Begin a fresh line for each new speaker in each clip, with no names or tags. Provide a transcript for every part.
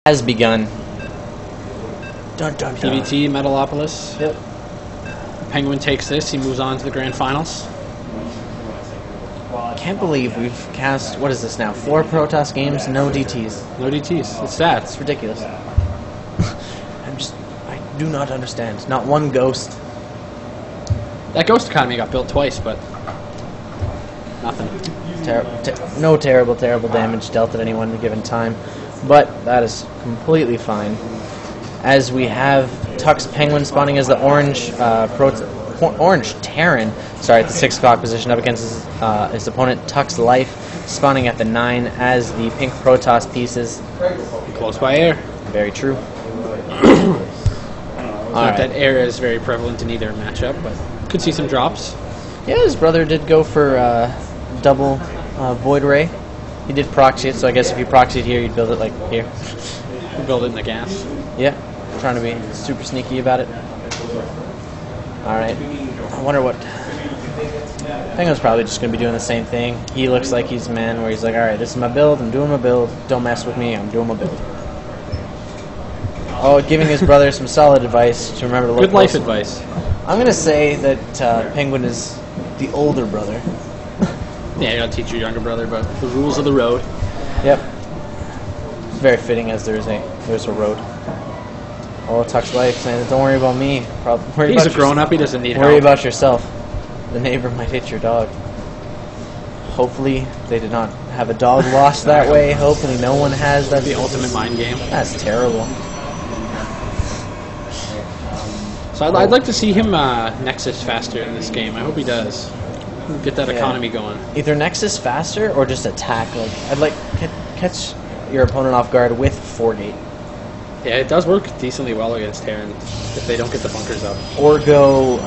has begun. Dun, dun, dun.
PBT, Metalopolis.
Yep.
Penguin takes this, he moves on to the grand finals.
Can't believe we've cast, what is this now, 4 Protoss games, no DTs.
No DTs, it's sad.
It's ridiculous. I do not understand. Not one ghost.
That ghost economy got built twice, but nothing.
No terrible damage dealt at any one given time. But that is completely fine. As we have TUXPenguin spawning as the orange orange Terran, sorry, at the 6 o'clock position up against his opponent TUXLife, spawning at the 9 as the pink Protoss pieces.
Close by air.
Very true.
Not that air is very prevalent in either matchup, but could see some drops.
Yeah, his brother did go for double Void Ray. He did proxy it, so I guess if you proxied here, you'd build it like here.
You build it in the gas.
Yeah, trying to be super sneaky about it. Alright, I wonder what... Penguin's probably just going to be doing the same thing. He looks like he's a man where he's like, alright, this is my build, I'm doing my build, don't mess with me, I'm doing my build. Oh, giving his brother some solid advice to remember to look
good life advice.
I'm going to say that Penguin is the older brother.
Yeah, you gotta teach your younger brother about the rules of the road.
Yep. It's very fitting as there's a road. Oh, TUXLife saying, don't worry about me.
He's a grown-up, he doesn't need help.
Worry about yourself. The neighbor might hit your dog. Hopefully they did not have a dog lost that way. Hopefully no one has. That's
the ultimate mind game.
That's terrible.
So I'd like to see him Nexus faster in this game. I hope he does. Get that economy going.
Either Nexus faster or just attack. Like I'd like catch your opponent off guard with 4-gate.
Yeah, it does work decently well against Terran if they don't get the bunkers up.
Or go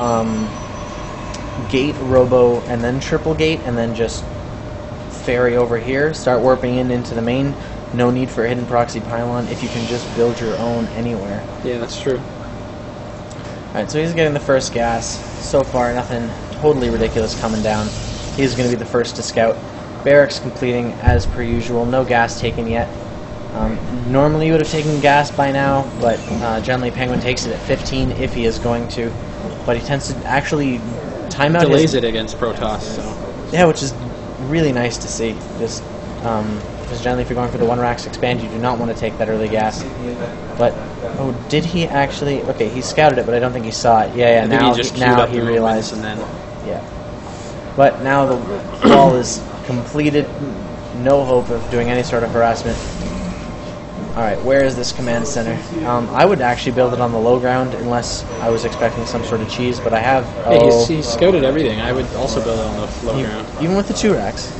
gate, robo, and then triple gate, and then just ferry over here. Start warping into the main. No need for a hidden proxy pylon if you can just build your own anywhere.
Yeah, that's true.
Alright, so he's getting the first gas. So far, nothing totally ridiculous coming down. He's going to be the first to scout. Barracks completing as per usual. No gas taken yet. Normally you would have taken gas by now, but generally Penguin takes it at 15 if he is going to. But he tends to actually time out
delays it against Protoss. So.
Yeah, which is really nice to see. Just because generally if you're going for the 1-racks expand, you do not want to take that early gas. But oh, did he actually? Okay, he scouted it, but I don't think he saw it. Yeah, now he realized.
And then
yeah. But now the wall is completed. No hope of doing any sort of harassment. Alright, where is this command center? I would actually build it on the low ground unless I was expecting some sort of cheese, but I have...
Yeah, he's scouted everything. I would also build it on the low ground.
Even with the 2-racks?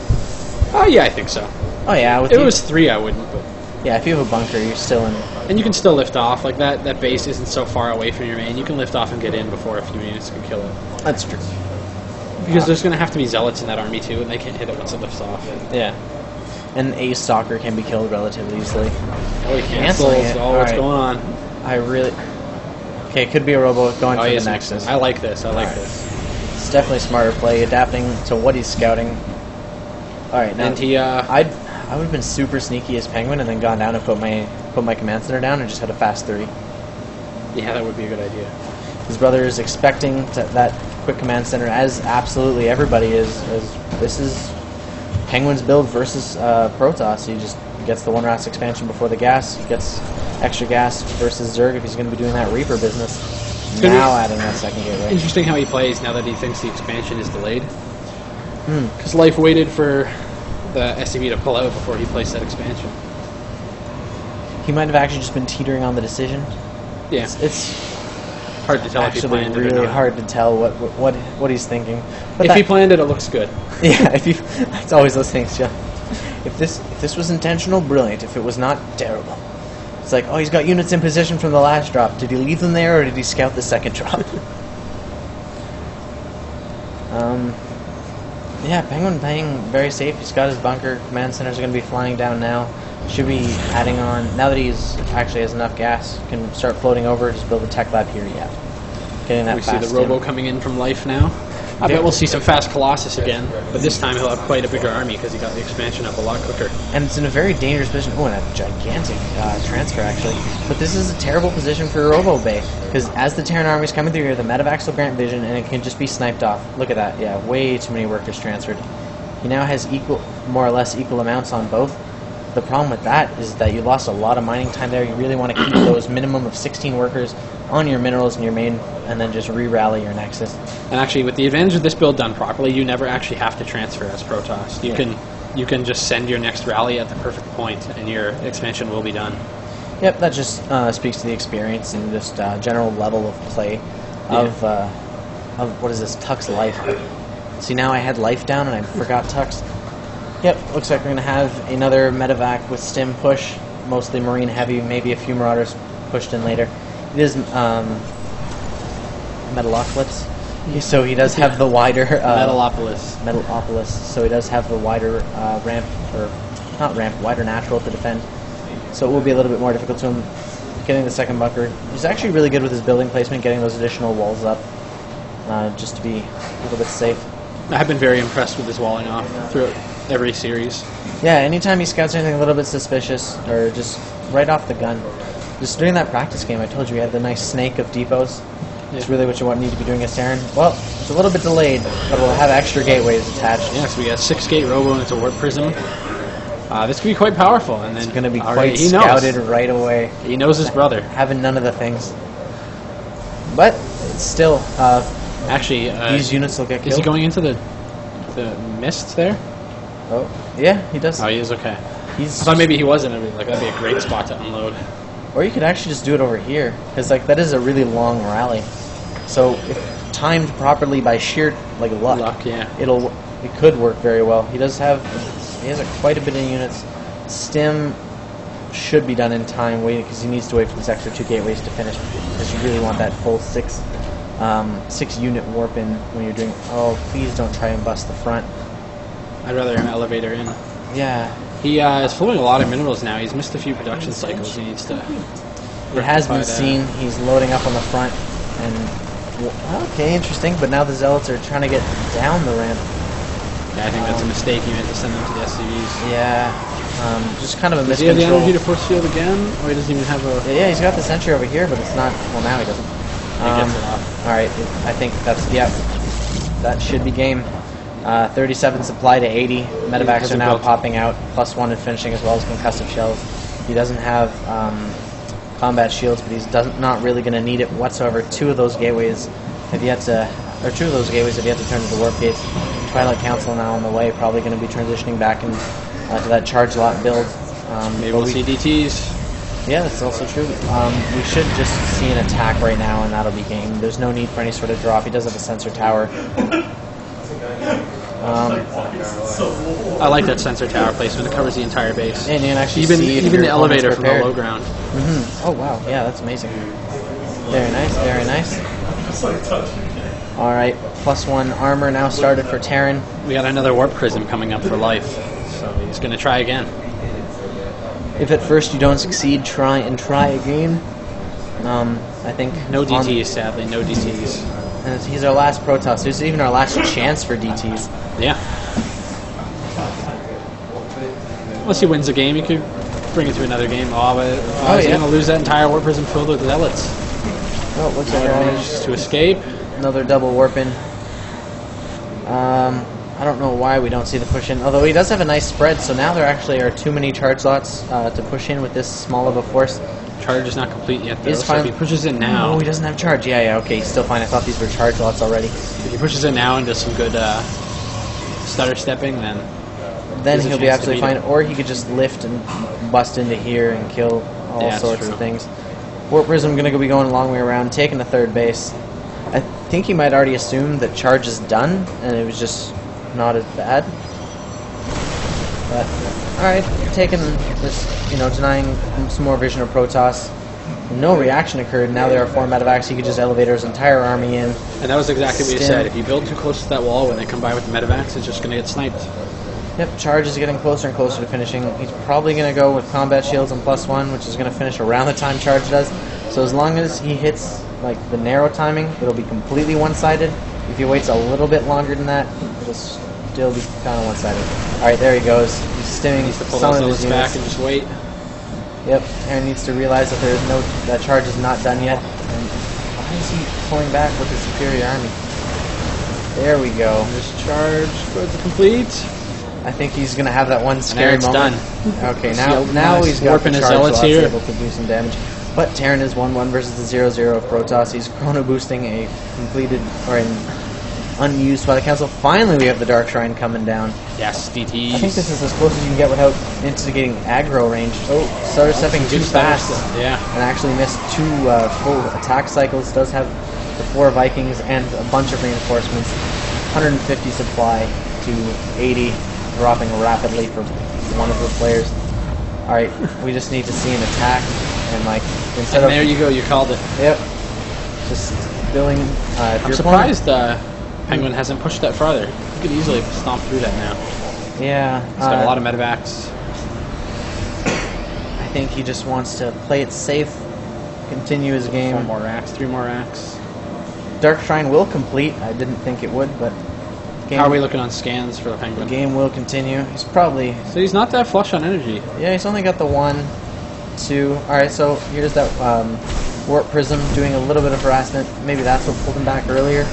Oh, yeah, I think so.
Oh, yeah.
If it was 3, I wouldn't, but...
Yeah, if you have a bunker, you're still in...
And you can still lift off. Like, that base isn't so far away from your main. You can lift off and get in before a few units can kill it.
That's true.
Because there's going to have to be zealots in that army, too, and they can't hit it once it lifts off.
Yeah. And a stalker can be killed relatively easily.
Oh, he cancels. Oh, what's going on?
I really... Okay, it could be a robo going for the Nexus.
I like this. I like this.
It's definitely smarter play, adapting to what he's scouting. Alright, now...
And he,
I would have been super sneaky as Penguin and then gone down and put my command center down and just had a fast 3.
Yeah, that would be a good idea.
His brother is expecting that quick command center, as absolutely everybody is. As this is Penguin's build versus Protoss. He just gets the 1-racks expansion before the gas. He gets extra gas versus Zerg if he's going to be doing that Reaper business. Now adding that second gateway.
Interesting how he plays now that he thinks the expansion is delayed. Because Life waited for the SCV to pull out before he placed that expansion.
He might have actually just been teetering on the decision.
Yeah.
It's
hard to tell
actually
if he planned
really
it or not.
hard to tell what he's thinking. But
if he planned it, it looks good.
Yeah, that's always those things, John. If this was intentional, brilliant. If it was not, terrible. It's like, oh, he's got units in position from the last drop. Did he leave them there, or did he scout the second drop? Yeah, Penguin playing very safe. He's got his bunker. Command centers are going to be flying down now. Should be adding on, now that he's actually has enough gas, can start floating over, just build a tech lab here, yeah. Getting that
we
fast
see the robo coming in from Life now. I bet we'll see some fast Colossus again, but this time he'll have quite a bigger army because he got the expansion up a lot quicker.
And it's in a very dangerous position. Oh, and a gigantic transfer, actually. But this is a terrible position for Robo Bay, because as the Terran army is coming through here, the Medivacs will grant vision, and it can just be sniped off. Look at that. Yeah, way too many workers transferred. He now has more or less equal amounts on both. The problem with that is that you lost a lot of mining time there. You really want to keep those minimum of 16 workers on your minerals in your main, and then just re-rally your Nexus.
And actually, with the advantage of this build done properly, you never actually have to transfer as Protoss. You can just send your next rally at the perfect point, and your expansion will be done.
Yep, that just speaks to the experience and just general level of play of what is this, TUXLife. See, now I had life down and I forgot Tux. Yep, looks like we're going to have another Medivac with stim push, mostly marine heavy, maybe a few Marauders pushed in later. It is Metalopolis, so he does have the wider... Metalopolis, so he does have the wider ramp, or not ramp, wider natural to defend. So it will be a little bit more difficult to him getting the second bunker. He's actually really good with his building placement, getting those additional walls up, just to be a little bit safe.
I have been very impressed with his walling off throughout every series.
Yeah, anytime he scouts anything a little bit suspicious, or just right off the gun. Just during that practice game, I told you we had the nice snake of depots. It's really what you need to be doing as Terran. Well, it's a little bit delayed, but we'll have extra gateways attached.
Yeah, so we got 6-gate robo and it's a warp prism. This could be quite powerful, and then
it's going to be quite scouted right away.
He knows his brother.
Having none of the things, but it's still
actually
these units will get killed.
Is he going into the mists there?
Oh, yeah, he does.
Oh, he is, okay. I thought maybe he wasn't. Like, that'd be a great spot to unload.
Or you could actually just do it over here, because like that is a really long rally. So if timed properly by sheer luck,
yeah,
it could work very well. He has quite a bit of units. Stim should be done in time, waiting because he needs to wait for these extra 2 gateways to finish, because you really want that full 6 unit warp in when you're doing. Oh, please don't try and bust the front.
I'd rather an elevator in.
Yeah.
He is flowing a lot of minerals now. He's missed a few production cycles. He needs to...
It has been seen. He's loading up on the front. And okay, interesting. But now the Zealots are trying to get down the ramp.
Yeah, I think that's a mistake. You meant to send them to the SCVs.
Yeah. Just kind of a miscontrol.
Does he have the energy to force field again? Or he doesn't even have a...
Yeah, he's got the sentry over here, but it's not... Well, now he doesn't.
He gets it off.
Alright, I think that's... Yep. That should be game. 37 supply to 80. Medivacs are now popping out. +1 and finishing, as well as concussive shells. He doesn't have combat shields, but he's not really going to need it whatsoever. 2 of those gateways have yet to turn into warp gates. Twilight Council now on the way, probably going to be transitioning back to that charge lot build.
Maybe we'll see DTs.
Yeah, that's also true. We should just see an attack right now, and that'll be game. There's no need for any sort of drop. He does have a sensor tower.
I like that sensor tower placement. It covers the entire base.
And you can actually
even the elevator from the low ground.
Oh wow, yeah, that's amazing. Very nice, very nice. Alright, +1 armor now started for Terran.
We got another warp prism coming up for life, so he's going to try again.
If at first you don't succeed, try again. I think...
No DTs, sadly, no DTs.
And he's our last Protoss. This is even our last chance for DTs.
Yeah. Unless he wins the game, he could bring it to another game. He's going to lose that entire warp prism filled with Zealots.
Oh, looks like
manages to escape.
Another double warp in. I don't know why we don't see the push in. Although he does have a nice spread, so now there actually are too many charge slots to push in with this small of a force.
Charge is not complete yet, though, so if he pushes in now...
Oh, he doesn't have charge. Yeah, okay, he's still fine. I thought these were charge lots already.
If he pushes in now and does some good stutter stepping, then
he'll be absolutely fine. Or he could just lift and bust into here and kill all sorts of things. Warp Prism going to be going a long way around, taking the third base. I think he might already assume that charge is done, and it was just not as bad. But, alright, taking this, denying some more vision of Protoss. No reaction occurred. Now there are 4 Medivacs. He could just elevate his entire army in.
And that was exactly what you said. If you build too close to that wall, when they come by with the Medivacs, it's just going to get sniped.
Yep, charge is getting closer and closer to finishing. He's probably going to go with combat shields and +1, which is going to finish around the time charge does. So as long as he hits the narrow timing, it'll be completely one-sided. If he waits a little bit longer than that, it'll still be kind of one-sided. Alright, there he goes. He's stimming
Needs to pull
some of
those
his
back
units.
and just wait.
Yep, Terran needs to realize that that charge is not done yet. And why is he pulling back with his superior army? There we go.
This charge towards the complete.
I think he's going to have that one scary
it's
moment.
done.
Okay,
Nice
now he's got the
warping his
charge,
zealots
so he's
here.
able to do some damage. But Terran is 1-1 versus the 0-0 of Protoss. He's chrono boosting a completed, or an unused by the council. Finally, we have the Dark Shrine coming down.
Yes, DTs.
I think this is as close as you can get without instigating aggro range. Oh, started stepping too fast.
Yeah.
And actually missed 2 full attack cycles. Does have the 4 Vikings and a bunch of reinforcements. 150 supply to 80, dropping rapidly for one of the players. Alright, we just need to see an attack, and like, instead
And there you go, you called it.
Yep. Just billing,
I'm surprised Penguin hasn't pushed that farther. He could easily stomp through that now.
Yeah.
He's got a lot of medevacs.
I think he just wants to play it safe, continue his game.
4 more racks, 3 more racks.
Dark Shrine will complete. I didn't think it would, but game,
How are we looking on scans for the
the
Penguin?
game will continue. He's probably,
So he's not that flush on energy.
yeah, he's only got the 1, 2. Alright, so here's that Warp Prism doing a little bit of harassment. Maybe that's what pulled him back earlier.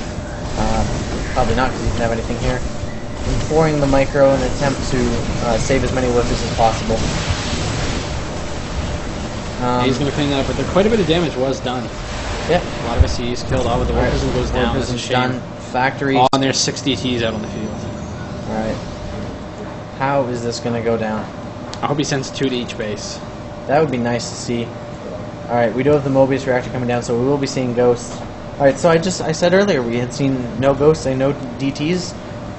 Probably not, because he didn't have anything here. Employing the micro in an attempt to save as many workers as possible.
He's going to clean that up, but quite a bit of damage was done.
Yep.
A lot of SCs killed off, but the Warp Prism goes down. That's a shame.
Done. Factory.
Oh, and there's 6 DTs out on the field.
Alright. How is this going to go down?
I hope he sends 2 to each base.
That would be nice to see. Alright, we do have the Mobius reactor coming down, so we will be seeing ghosts. Alright, so I said earlier we had seen no ghosts and no DTs.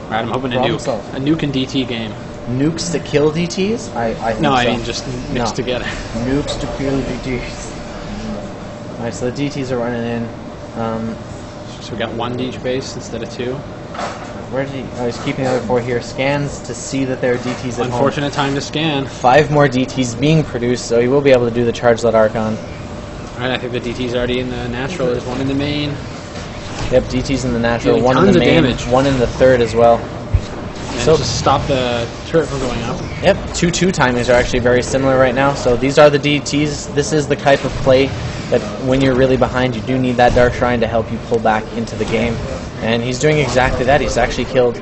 Alright, I'm hoping
Problem
a
solved.
nuke and DT game.
Nukes to kill DTs? I think
No,
so.
I mean just mixed together.
Nukes to kill DTs. Alright, so the DTs are running in.
So we got 1 to each base instead of 2.
Where did he? Oh, he's keeping the other 4 here. Scans to see that there are DTs at home.
Unfortunate time to scan.
5 more DTs being produced, so he will be able to do the charge-let Archon.
Alright, I think the DT's already in the natural. There's 1 in the main.
Yep, DT's in the natural,
Doing
1 in
tons
the
of
main,
damage.
1 in the third as well.
And
So-
just stop the turret from going up.
Yep, 2-2 timings are actually very similar right now, so these are the DTs. This is the type of play that when you're really behind, you do need that Dark Shrine to help you pull back into the game. And he's doing exactly that. He's actually killed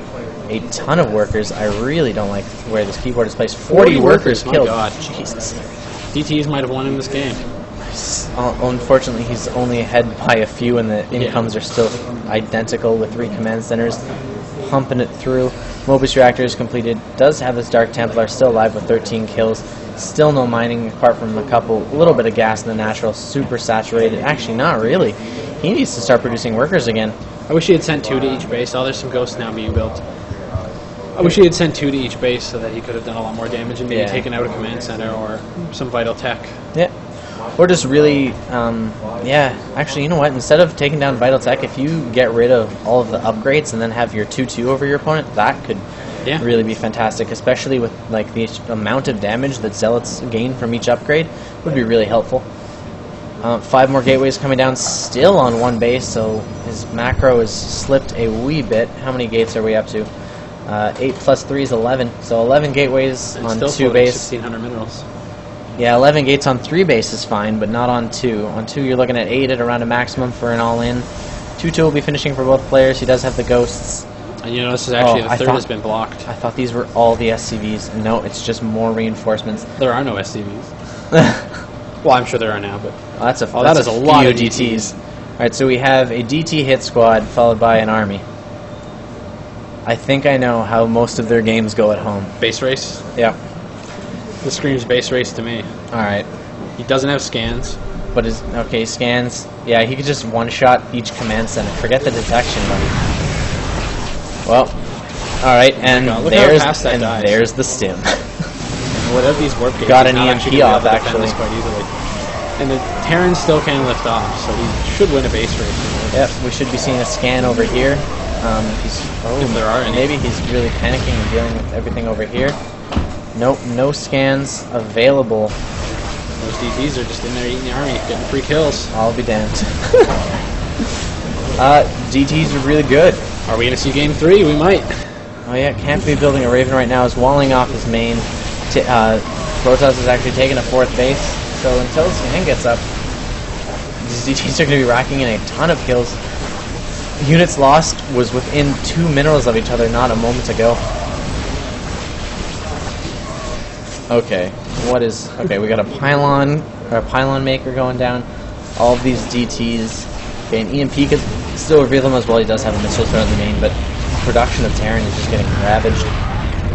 a ton of workers. I really don't like where this keyboard is placed. 40 workers
my
killed.
God.
Jesus.
DTs might have won in this game.
Unfortunately, he's only ahead by a few, and the incomes are still identical with 3 command centers. Humping it through. Mobius reactor is completed. Does have this Dark Templar still alive with 13 kills. Still no mining apart from a little bit of gas in the natural. Super saturated. Actually, not really. He needs to start producing workers again.
I wish he had sent 2 to each base. Oh, there's some ghosts now being built. I wish he had sent 2 to each base so that he could have done a lot more damage and maybe taken out a command center or some vital tech.
Yeah. Or just really, yeah. Actually, you know what? Instead of taking down vital tech, if you get rid of all of the upgrades and then have your 2-2 over your opponent, that could really be fantastic. Especially with like the amount of damage that zealots gain from each upgrade, would be really helpful. 5 more gateways coming down, still on 1 base, so his macro has slipped a wee bit. How many gates are we up to? 8 plus 3 is 11. So 11 gateways
And
on
still
2 base.
1,600 minerals.
Yeah, 11 gates on 3 base is fine, but not on 2. On 2, you're looking at 8 at around a maximum for an all-in. 2-2 will be finishing for both players. He does have the ghosts.
And you know, this is actually the
I
third
thought-
has been blocked.
I thought these were all the SCVs. No, it's just more reinforcements.
There are no SCVs. Well, I'm sure there are now, but
That's a
that is a lot
few
of
DTs. Alright, so we have a DT hit squad followed by an army. I think I know how most of their games go at home.
base race.
Yeah.
This screams base race to me.
Alright.
He doesn't have scans.
But is okay, scans. Yeah, he could just one-shot each command center. Forget the detection, buddy. Well, alright, and
Look how fast that dies.
there's the stim.
Without these warp gates,
Got
he's
an
not
EMP
actually gonna be
off,
able to defend
actually.
this quite easily. And the Terran still can lift off, so he should win a base race.
Yep, we should be seeing a scan over here.
If there are any.
Maybe he's really panicking and dealing with everything over here. Nope, no scans available.
Those DTs are just in there eating the army, getting free kills.
I'll be damned. DTs are really good.
Are we going to see game 3? We might.
Oh yeah, can't be building a Raven right now. Is walling off his main. Protoss is actually taking a 4th base. So until Scan gets up, these DTs are going to be racking in a ton of kills. Units lost was within 2 minerals of each other not a moment ago. Okay, okay, we got a pylon, or a pylon maker going down. All of these DTs. Okay, an EMP could still reveal them as well. He does have a missile threat in the main, but production of Terran is just getting ravaged.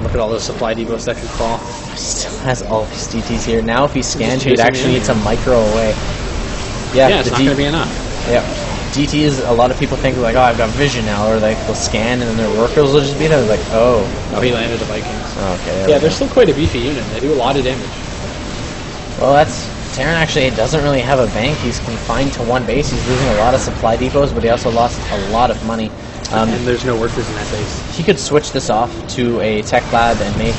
Look at all those supply depots that could fall.
He still has all of his DTs here. Now if he scans, he'd actually need some micro away. Yeah,
it's not going to be enough.
Yeah, DTs, a lot of people think like, oh, I've got vision now, or like they'll scan and then their workers will just beat them. Like, oh.
Oh, he landed the Vikings.
Oh, okay.
Yeah, they're still quite a beefy unit. They do a lot of damage.
Well, Terran actually doesn't really have a bank. He's confined to 1 base. He's losing a lot of supply depots, but he also lost a lot of money.
And there's no workers in that base.
He could switch this off to a tech lab and make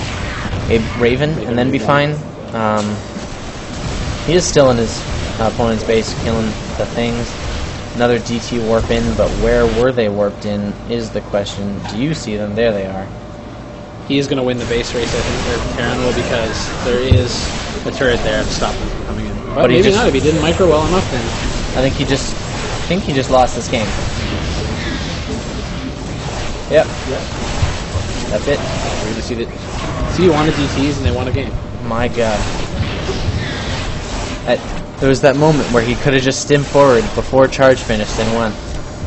a Raven and then be fine. He is still in his opponent's base killing the things. Another DT warp in, but where were they warped in is the question. Do you see them? There they are.
He is going to win the base race, I think, or Terran will, because there is a turret there to stop him from coming in. But maybe not. If he didn't micro well enough, then
I think he just lost this game. Yep. That's it.
We're going to see that. See, you wanted DTs and they won a game.
My God. There was that moment where he could have just stimmed forward before charge finished and won.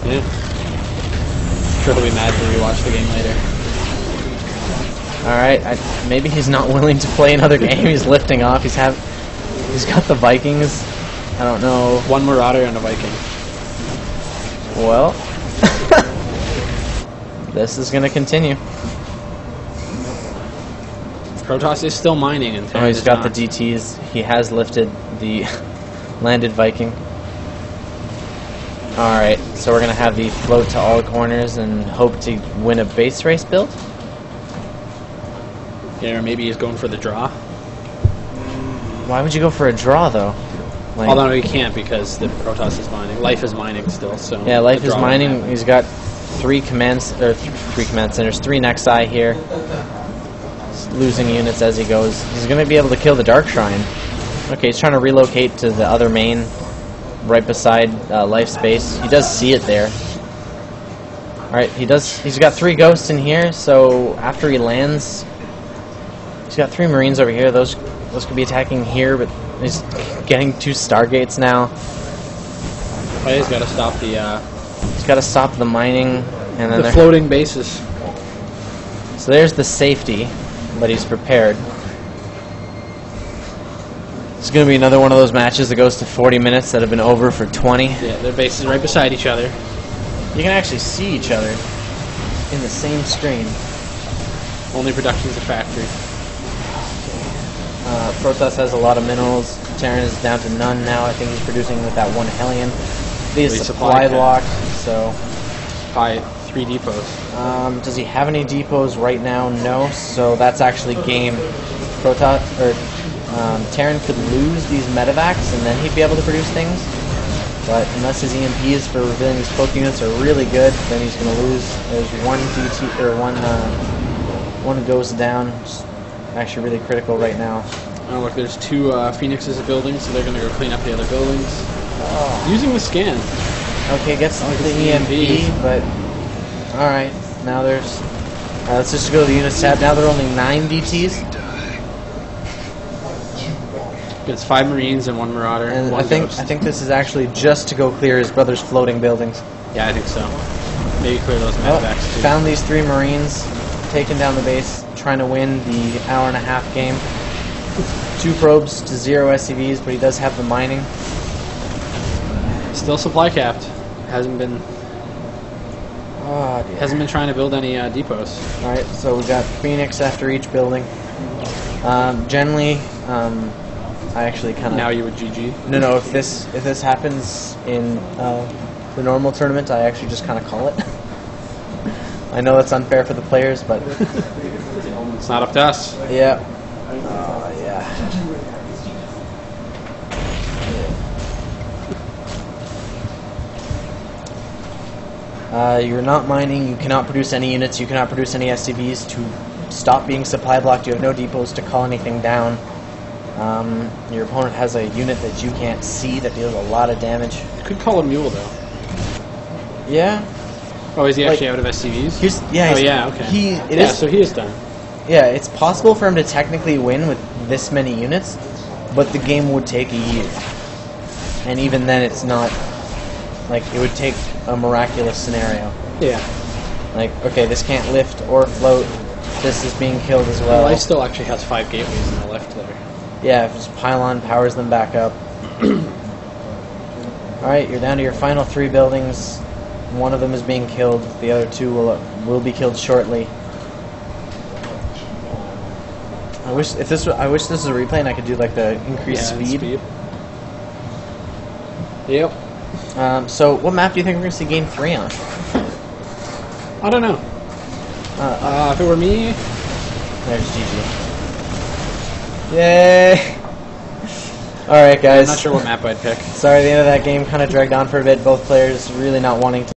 Yeah. I'm sure he'll be mad when we watch the game later.
Alright, maybe he's not willing to play another game. He's lifting off. He's got the Vikings. I don't know.
1 Marauder and a Viking.
Well, this is going to continue.
Protoss is still mining, and Terran
he's got the DTs. He has lifted the landed Viking. Alright, so we're going to have the float to all corners and hope to win a base race build?
Yeah, or maybe he's going for the draw.
Why would you go for a draw, though? Like,
although he can't, because the Protoss is mining. Life is mining still, so...
Yeah, Life is mining. He's got 3 command centers, 3 Nexi here. He's losing units as he goes. He's going to be able to kill the Dark Shrine. Okay, he's trying to relocate to the other main, right beside Life's base. He does see it there. Alright, he's got 3 ghosts in here, so after he lands... He's got 3 Marines over here. Those could be attacking here, but he's getting 2 Stargates now.
Oh, he's got to stop the...
He's got to stop the mining, and then
the floating bases.
So there's the safety, but he's prepared. It's going to be another one of those matches that goes to 40 minutes that have been over for 20.
Yeah, their bases right beside each other.
You can actually see each other in the same screen.
Only production's a factory.
Protoss has a lot of minerals. Terran is down to none now. I think he's producing with that 1 Hellion. He's supply locked, so...
3 depots.
Does he have any depots right now? No, so that's actually game. Protoss, Terran could lose these medevacs and then he'd be able to produce things. But unless his EMPs for revealing these cloak units are really good, then he's going to lose. There's 1 DT, or 1 ghost down. It's actually really critical right now.
Oh, look, there's 2 Phoenixes buildings, so they're going to go clean up the other buildings. Oh. Using the scan.
Okay, gets the EMP, but... Alright, now there's... let's just go to the units tab. Now there are only 9 DTs.
It's 5 Marines and 1 Marauder.
And
1
I think this is actually just to go clear his brother's floating buildings.
Yeah, I think so. Maybe clear those medevacs too.
Found these 3 Marines, taking down the base, trying to win the hour-and-a-half game. 2 probes to 0 SCVs, but he does have the mining.
Still supply capped. Hasn't been trying to build any depots.
All right, so we got Phoenix after each building. Generally, I actually kind of...
Now you would GG?
No, if this happens in the normal tournament, I actually just kind of call it. I know that's unfair for the players, but...
It's not up to us.
Yeah. Yeah. You're not mining, you cannot produce any units, you cannot produce any SCVs to stop being supply blocked, you have no depots to call anything down. Your opponent has a unit that you can't see that deals a lot of damage.
You could call a mule, though.
Yeah.
Oh, is he actually out of SCVs?
Okay.
So he is done.
Yeah, it's possible for him to technically win with this many units, but the game would take a year. And even then, it's not... Like, it would take a miraculous scenario.
Yeah.
Like, okay, this can't lift or float. This is being killed as well.
Life still actually has 5 gateways in the left there.
Yeah, just pylon powers them back up. Alright, you're down to your final 3 buildings. One of them is being killed. The other 2 will be killed shortly. I wish this was a replay and I could do like the increased speed.
Yep.
So, what map do you think we're going to see Game 3 on?
I don't know. If it were me...
There's GG. Yay! Alright, guys.
I'm not sure what map I'd pick.
Sorry, the end of that game kind of dragged on for a bit. Both players really not wanting to